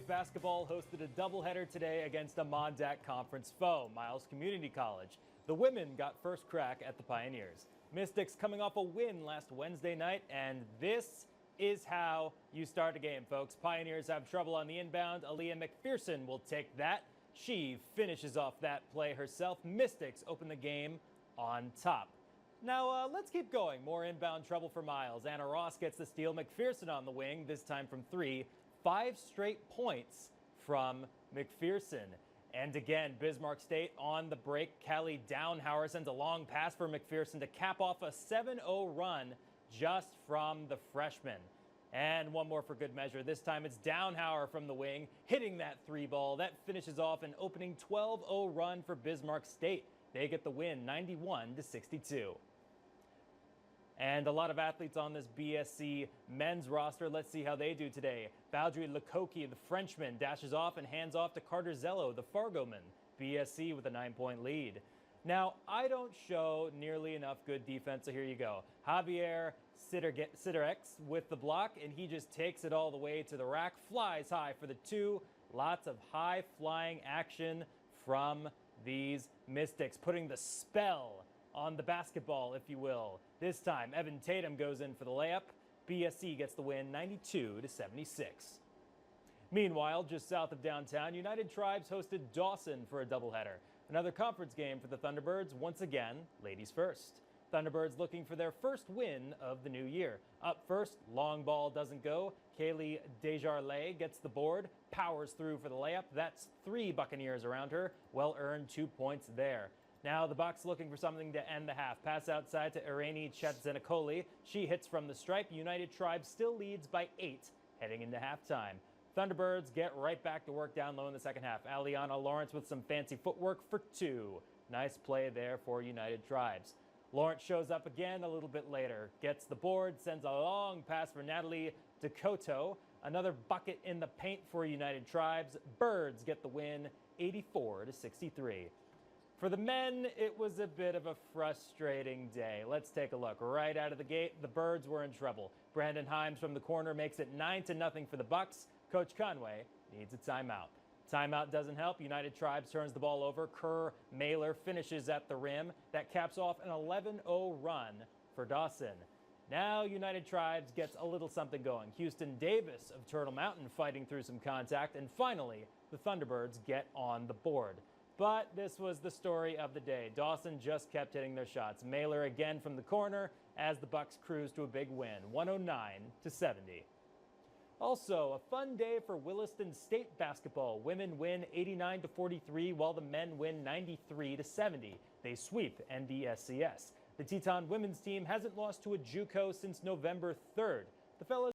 basketball hosted a doubleheader today against a Mondac Conference foe, Miles Community College. The women got first crack at the Pioneers. Mystics coming off a win last Wednesday night, and this is how you start a game, folks. Pioneers have trouble on the inbound. Aaliyah McPherson will take that. She finishes off that play herself. Mystics open the game on top. Now, let's keep going. More inbound trouble for Miles. Anna Ross gets the steal. McPherson on the wing, this time from three. 5 straight points from McPherson. And again, Bismarck State on the break. Callie Downhauer sends a long pass for McPherson to cap off a 7-0 run just from the freshman. And one more for good measure. This time it's Downhauer from the wing, hitting that 3 ball. That finishes off an opening 12-0 run for Bismarck State. They get the win, 91-62. And a lot of athletes on this BSC men's roster. Let's see how they do today. Baudry Lekoki, the Frenchman, dashes off and hands off to Carter Zello, the Fargo-man. BSC with a 9-point lead. Now, I don't show nearly enough good defense, so here you go. Javier Siderex with the block, and he just takes it all the way to the rack. Flies high for the 2. Lots of high-flying action from these Mystics, putting the spell on the basketball, if you will. This time, Evan Tatum goes in for the layup. BSC gets the win, 92-76. Meanwhile, just south of downtown, United Tribes hosted Dawson for a doubleheader. Another conference game for the Thunderbirds, once again, ladies first. Thunderbirds looking for their first win of the new year. Up first, long ball doesn't go. Kaylee Desjardins gets the board, powers through for the layup. That's 3 Buccaneers around her. Well-earned 2 points there. Now the Bucks looking for something to end the half. Pass outside to Irene Chetzenakoli. She hits from the stripe. United Tribes still leads by 8 heading into halftime. Thunderbirds get right back to work down low in the second half. Aliana Lawrence with some fancy footwork for 2. Nice play there for United Tribes. Lawrence shows up again a little bit later. Gets the board, sends a long pass for Natalie Decoto. Another bucket in the paint for United Tribes. Birds get the win, 84-63. For the men, it was a bit of a frustrating day. Let's take a look. Right out of the gate, the Birds were in trouble. Brandon Himes from the corner makes it 9-0 for the Bucks. Coach Conway needs a timeout. Timeout doesn't help. United Tribes turns the ball over. Kerr Mailer finishes at the rim. That caps off an 11-0 run for Dawson. Now United Tribes gets a little something going. Houston Davis of Turtle Mountain fighting through some contact. And finally, the Thunderbirds get on the board. But this was the story of the day. Dawson just kept hitting their shots. Mailer again from the corner as the Bucks cruise to a big win, 109-70. Also, a fun day for Williston State basketball. Women win 89-43 while the men win 93-70. They sweep NDSCS. The Teton women's team hasn't lost to a JUCO since November 3rd. The fellas